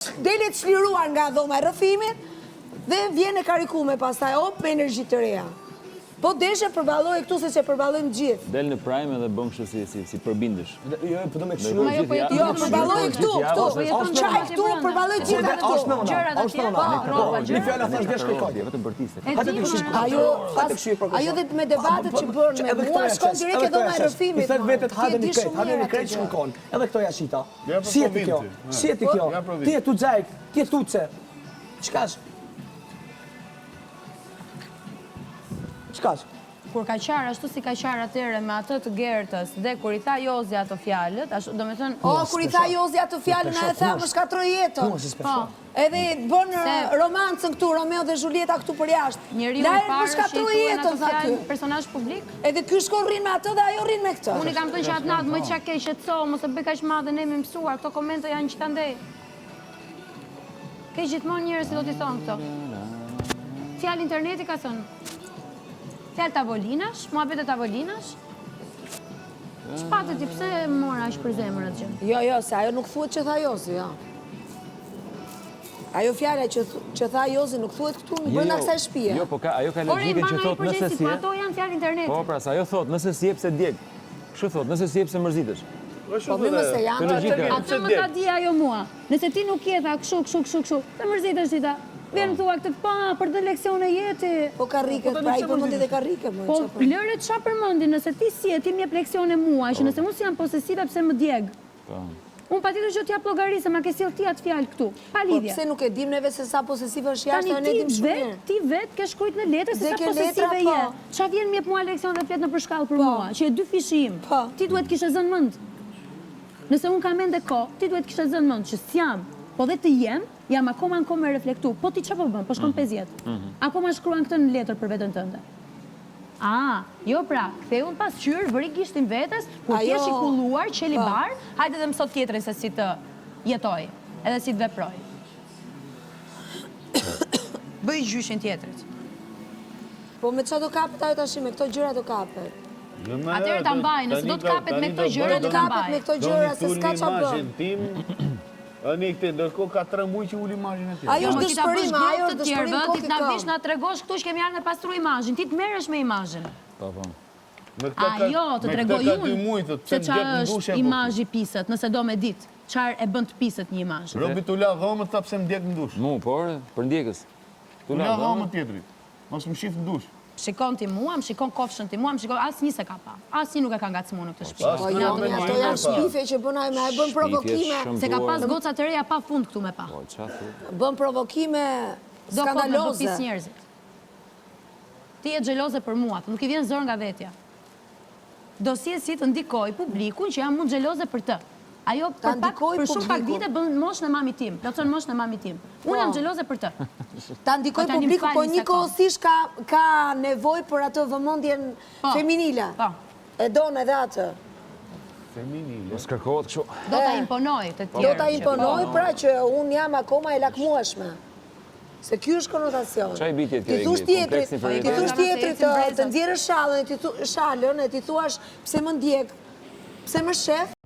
Delet çliruar nga dhoma e rrëfimit dhe vjen e karikume pastaj op me energji të reja. Po deshe përballoj këtu se që përballojmë gjithë. Del në prime edhe bën kështu si përbindesh. Jo, po do me kështu. Jo, përballoj këtu. Çaj këtu, përballoj gjithë këtu. Gjërat atje, rroba, Një fjalë thash vesh kërkoj, vetëm bërtiste. Ajo dhe me debatet që bën me mua shkon direkt e dhoma e rrëfimit. I thet vetet hadeni krejt shkon. Edhe këto jashita. Si e ti kjo? Si e ti kjo? Ti e tu xajk, ti e tuce. Çkash? Çkash? Kur ka qarë, ashtu si ka qarë atëre me atë të Gertës, dhe kur I tha Jozi ato fjalët, ashtu do me thënë... Kur I tha Jozi ato fjalën, a e tha më shkatroj jetën. Edhe bën romancën këtu, Romeo dhe Julieta këtu për jashtë. Njeriu I parë shqetësuar ato fjalë personazh publik. Edhe ky shkon rrin me atë dhe ajo rrin me këtë. Unë kam thënë që atë natë më çka ke shqetëso, mos e bëj kaq madhe, ne më mësuar, këto komente janë gjithandej. Ke gjithmonë njerëz që do t'i thonë këto. Fjalë interneti ka thënë. Fjalë tavolinash, muhabete tavolinash. Ç'patë ti pse mora aq për zemër atë gjë? Jo, se ajo nuk thuhet që tha Jozi, jo. Ajo fjala që tha Jozi nuk thuhet këtu brenda kësaj shtëpie. Jo, po ajo ka logjikën që thot nëse si. Po ato janë fjalë interneti. Po, pra, sa ajo thot nëse si jep se djeg. Kështu thot, nëse si jep se mërzitesh. Po më se janë atë më ta di ajo mua. Nëse ti nuk je tha kështu, të mërzitesh ti ta. Vjen thua këtë për të leksione jeti. Po karrike, pra I përmendi dhe karrike. Po lëre ç'a përmendi, nëse ti si e ti më jep leksione mua, që nëse unë jam posesive pse më djeg. Unë patjetër që t'jap llogari se ma ke sjell ti atë fjalë këtu. Pa lidhje. Po pse nuk e dim neve se sa posesive është jashtë, ne dim shumë mirë. Ti vet ke shkruajt në letër se sa posesive je. Ç'a vjen më jep mua leksion dhe flet në përshkallë për mua, që e dy fishim. Ti duhet kishe zënë mend. Nëse unë kam ende kohë, ti duhet kishe zënë mend që s'jam, po dhe të jem, jam akoma në kohë me reflektu. Po ti çfarë po bën? Po shkon 5 vjet. Akoma shkruan këtë në letër për veten tënde. Jo pra, ktheu pas qyr, vëri gishtin vetes, kur ti je I kulluar, qeli bar, hajde dhe mëso tjetrin se si të jetoj, edhe si të veproj. Bëj gjyshin tjetrit. Po me çfarë do kapet ajo tash me këto gjëra do kapet? Atëherë ta mbaj, nëse do të kapet me këto gjëra do ta mbaj. Me këto gjëra se s'ka çfarë bën. Ani këtë, ndërkohë ka 3 muaj që ul imazhin e tij. Ajo është dëshpërim, ajo është dëshpërim kokë. Ti na vish na tregosh këtu që kemi ardhur me pastru imazhin, ti të merresh me imazhin. Po. Ajo të tregoj unë. Se çfarë është imazhi pisët, nëse do me ditë, çfarë e bën të pisët një imazh. Robi tu la dhomën tha pse m'djeg në dush. Mu, por për ndjekës. Tu la dhomën tjetrit. Mos më shif në dush. Shikon ti mua, më shikon kofshën ti mua, më shikon asnjë se ka pa. Asnjë nuk e ka ngacmuar në këtë shtëpi. Po jo, ato janë shpife që bën ai, ai bën provokime. Se ka pas goca të reja pa fund këtu me pa. Po çfarë? Bën provokime skandaloze. Do pis njerëzit. Ti je xheloze për mua, nuk I vjen zor nga vetja. Do si të ndikoj publikun që jam mund xheloze për të. Ajo për shumë pak vite bën moshën e mamit tim. Do të thonë moshën e mamit tim. Unë jam xheloze për të. Ta ndikoj publiku, po njëkohësisht ka nevojë për atë vëmendjen feminile. E don edhe atë. Feminile. Mos kërkohet kështu. Do ta imponoj të tjerë. Do ta imponoj pra që unë jam akoma e lakmueshme. Se ky është konotacion. Çfarë bitjet kjo? Ti thush tjetrit të nxjerrësh shallën, e ti thuash pse më ndjek, pse më shef.